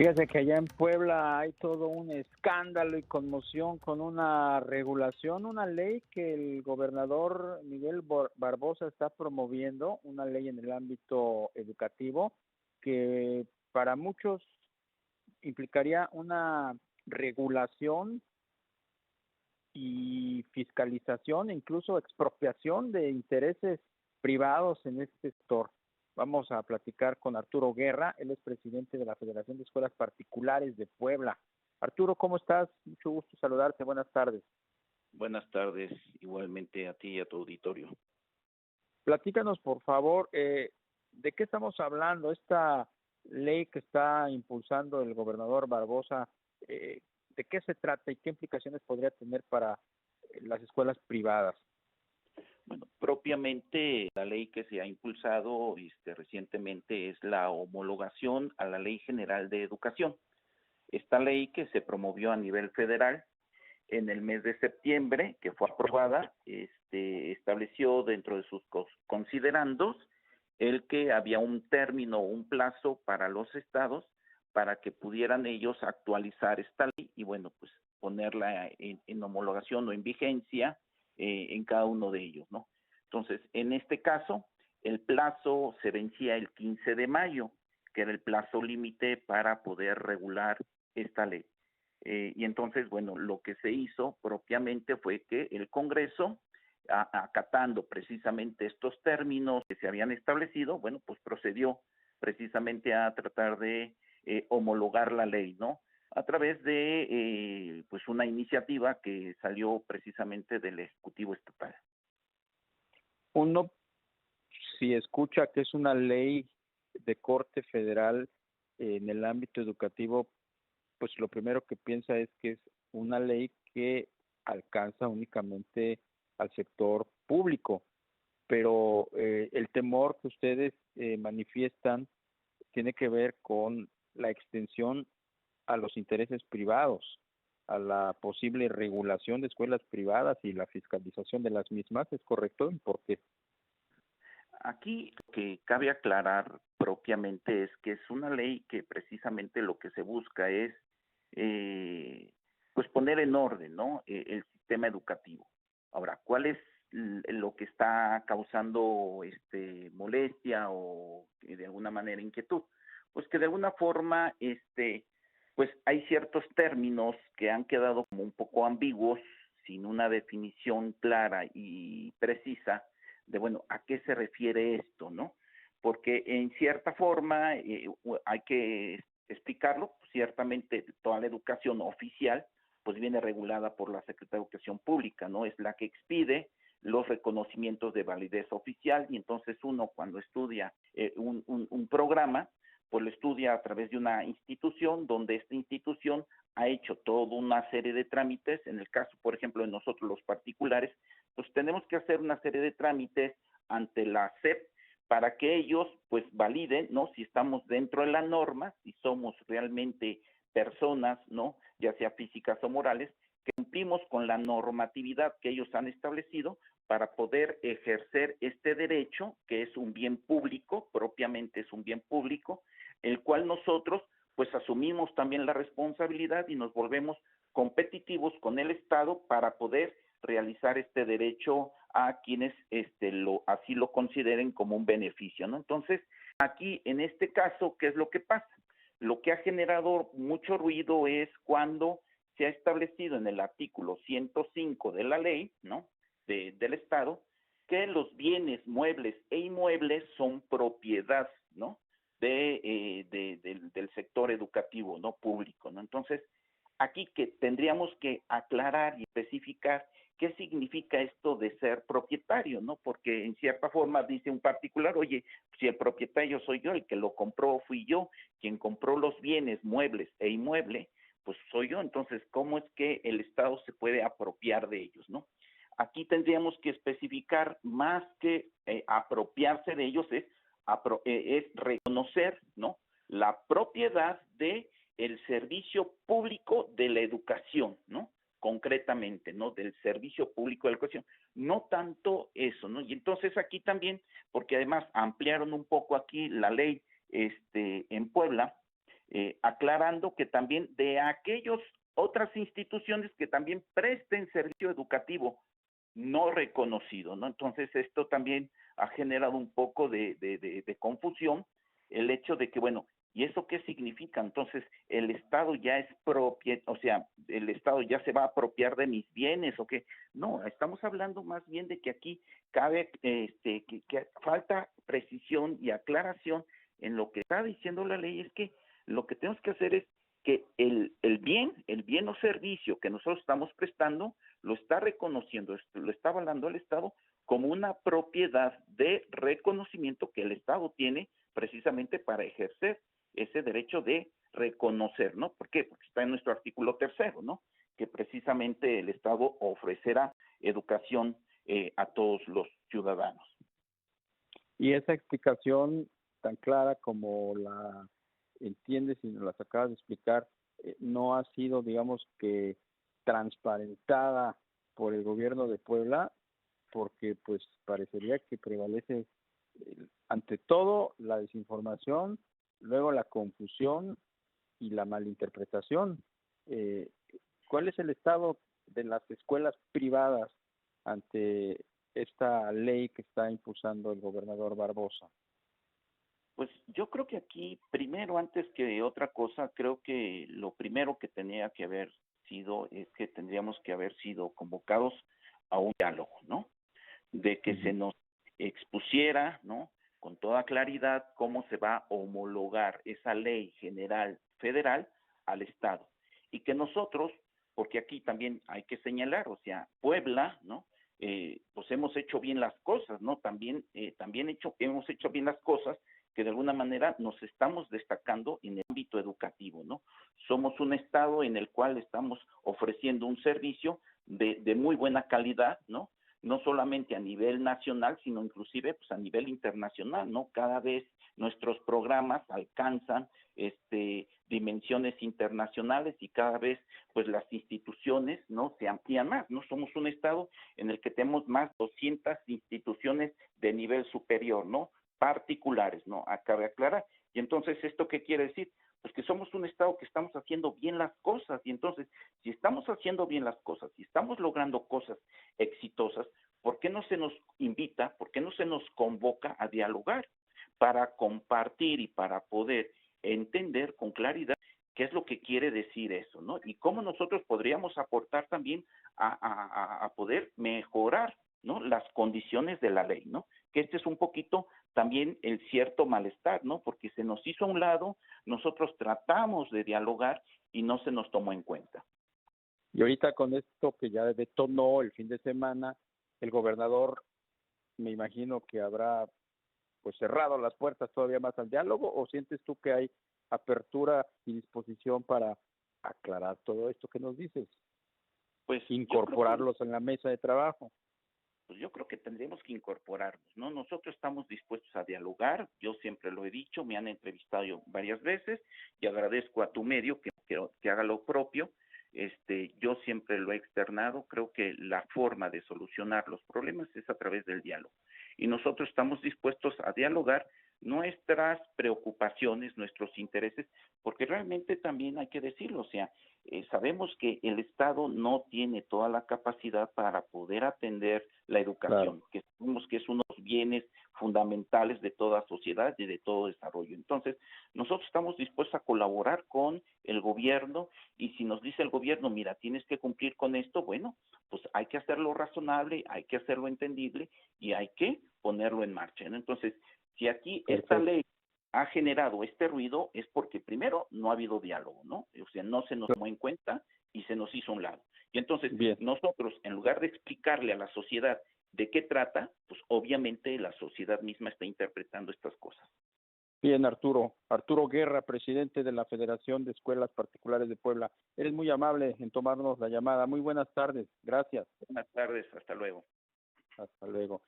Fíjese que allá en Puebla hay todo un escándalo y conmoción con una regulación, una ley que el gobernador Miguel Barbosa está promoviendo, una ley en el ámbito educativo que para muchos implicaría una regulación y fiscalización e incluso expropiación de intereses privados en este sector. Vamos a platicar con Arturo Guerra, él es presidente de la Federación de Escuelas Particulares de Puebla. Arturo, ¿cómo estás? Mucho gusto saludarte, buenas tardes. Buenas tardes, igualmente a ti y a tu auditorio. Platícanos, por favor, ¿de qué estamos hablando? Esta ley que está impulsando el gobernador Barbosa, ¿de qué se trata y qué implicaciones podría tener para las escuelas privadas? Bueno, propiamente la ley que se ha impulsado recientemente es la homologación a la Ley General de Educación. Esta ley que se promovió a nivel federal en el mes de septiembre, que fue aprobada, estableció dentro de sus considerandos el que había un término, un plazo para los estados para que pudieran ellos actualizar esta ley y bueno, pues ponerla en homologación o en vigencia en cada uno de ellos, ¿no? Entonces, en este caso, el plazo se vencía el 15 de mayo, que era el plazo límite para poder regular esta ley. Y entonces, bueno, lo que se hizo propiamente fue que el Congreso, acatando precisamente estos términos que se habían establecido, bueno, pues procedió precisamente a tratar de homologar la ley, ¿no? A través de pues una iniciativa que salió precisamente del Ejecutivo Estatal. Uno, si escucha que es una ley de corte federal en el ámbito educativo, pues lo primero que piensa es que es una ley que alcanza únicamente al sector público, pero el temor que ustedes manifiestan tiene que ver con la extensión a los intereses privados, a la posible regulación de escuelas privadas y la fiscalización de las mismas, ¿es correcto? ¿Y por qué? Aquí lo que cabe aclarar propiamente es que es una ley que precisamente lo que se busca es pues poner en orden, ¿no? El sistema educativo. Ahora, ¿cuál es lo que está causando molestia o de alguna manera inquietud? Pues que de alguna forma pues hay ciertos términos que han quedado como un poco ambiguos, sin una definición clara y precisa de, bueno, ¿a qué se refiere esto, no? Porque en cierta forma hay que explicarlo, ciertamente toda la educación oficial pues viene regulada por la Secretaría de Educación Pública, ¿no? Es la que expide los reconocimientos de validez oficial y entonces uno cuando estudia un programa, pues lo estudia a través de una institución donde esta institución ha hecho toda una serie de trámites. En el caso, por ejemplo, de nosotros los particulares, pues tenemos que hacer una serie de trámites ante la SEP para que ellos pues validen, ¿no? Si estamos dentro de la norma, si somos realmente personas, ¿no? Ya sea físicas o morales, que cumplimos con la normatividad que ellos han establecido para poder ejercer este derecho, que es un bien público, propiamente es un bien público, el cual nosotros pues asumimos también la responsabilidad y nos volvemos competitivos con el Estado para poder realizar este derecho a quienes así lo consideren como un beneficio, ¿no? Entonces, aquí en este caso, ¿qué es lo que pasa? Lo que ha generado mucho ruido es cuando se ha establecido en el artículo 105 de la ley, ¿no? Del Estado, que los bienes muebles e inmuebles son propiedad, ¿no? Del sector educativo, ¿no? Público, ¿no? Entonces, aquí que tendríamos que aclarar y especificar qué significa esto de ser propietario, ¿no? Porque en cierta forma dice un particular, oye, si el propietario soy yo, el que lo compró fui yo, quien compró los bienes muebles e inmuebles, pues soy yo, entonces, ¿cómo es que el Estado se puede apropiar de ellos, no? Aquí tendríamos que especificar más que apropiarse de ellos, es reconocer, ¿no? La propiedad de el servicio público de la educación, ¿no? Concretamente, ¿no? Del servicio público de la educación. No tanto eso, ¿no? Y entonces aquí también, porque además ampliaron un poco aquí la ley en Puebla, aclarando que también de aquellos otras instituciones que también presten servicio educativo no reconocido, ¿no? Entonces esto también ha generado un poco de confusión, el hecho de que, bueno, ¿y eso qué significa? Entonces, el Estado ya es o sea, el Estado ya se va a apropiar de mis bienes, ¿o qué? No, estamos hablando más bien de que aquí cabe, que falta precisión y aclaración en lo que está diciendo la ley, es que lo que tenemos que hacer es que el bien o servicio que nosotros estamos prestando, lo está reconociendo, lo está avalando el Estado como una propiedad de reconocimiento que el Estado tiene precisamente para ejercer ese derecho de reconocer, ¿no? ¿Por qué? Porque está en nuestro artículo 3º, ¿no? Que precisamente el Estado ofrecerá educación a todos los ciudadanos. Y esa explicación tan clara como la entiendes y nos las acabas de explicar, no ha sido, digamos, que transparentada por el gobierno de Puebla, porque pues parecería que prevalece ante todo la desinformación, luego la confusión y la malinterpretación. ¿Cuál es el estado de las escuelas privadas ante esta ley que está impulsando el gobernador Barbosa? Pues yo creo que aquí, primero, antes que otra cosa, creo que lo primero que tenía que haber sido es que tendríamos que haber sido convocados a un diálogo, ¿no? De que se nos expusiera, ¿no? Con toda claridad cómo se va a homologar esa ley general federal al Estado. Y que nosotros, porque aquí también hay que señalar, o sea, Puebla, ¿no? Pues hemos hecho bien las cosas, ¿no? También hemos hecho bien las cosas que de alguna manera nos estamos destacando en el ámbito educativo, ¿no? Somos un estado en el cual estamos ofreciendo un servicio de muy buena calidad, ¿no? No solamente a nivel nacional, sino inclusive pues a nivel internacional, ¿no? Cada vez nuestros programas alcanzan dimensiones internacionales y cada vez pues las instituciones, ¿no? Se amplían más, ¿no? Somos un estado en el que tenemos más de 200 instituciones de nivel superior, ¿no? Particulares, ¿no? Cabe aclarar. Y entonces, ¿esto qué quiere decir? Pues que somos un estado que estamos haciendo bien las cosas, y entonces, si estamos haciendo bien las cosas, si estamos logrando cosas exitosas, ¿por qué no se nos invita, por qué no se nos convoca a dialogar para compartir y para poder entender con claridad qué es lo que quiere decir eso, ¿no? Y cómo nosotros podríamos aportar también a poder mejorar, ¿no? Las condiciones de la ley, ¿no? Que este es un poquito también el cierto malestar, ¿no? Porque se nos hizo a un lado, nosotros tratamos de dialogar y no se nos tomó en cuenta. Y ahorita con esto que ya detonó el fin de semana, el gobernador me imagino que habrá pues cerrado las puertas todavía más al diálogo, o sientes tú que hay apertura y disposición para aclarar todo esto que nos dices, pues incorporarlos en la mesa de trabajo? Pues yo creo que tendríamos que incorporarnos, ¿no? Nosotros estamos dispuestos a dialogar, yo siempre lo he dicho, me han entrevistado yo varias veces y agradezco a tu medio que haga lo propio. Yo siempre lo he externado, creo que la forma de solucionar los problemas es a través del diálogo. Y nosotros estamos dispuestos a dialogar nuestras preocupaciones, nuestros intereses, porque realmente también hay que decirlo, o sea, sabemos que el Estado no tiene toda la capacidad para poder atender la educación, claro, que sabemos que es uno de los bienes fundamentales de toda sociedad y de todo desarrollo. Entonces, nosotros estamos dispuestos a colaborar con el gobierno y si nos dice el gobierno, mira, tienes que cumplir con esto, bueno, pues hay que hacerlo razonable, hay que hacerlo entendible y hay que ponerlo en marcha, ¿no? Entonces, si aquí esta ley ha generado este ruido es porque primero no ha habido diálogo, ¿no? O sea, no se nos tomó en cuenta y se nos hizo a un lado. Y entonces nosotros, en lugar de explicarle a la sociedad de qué trata, pues obviamente la sociedad misma está interpretando estas cosas. Bien, Arturo Guerra, presidente de la Federación de Escuelas Particulares de Puebla. Eres muy amable en tomarnos la llamada. Muy buenas tardes. Gracias. Buenas tardes. Hasta luego. Hasta luego.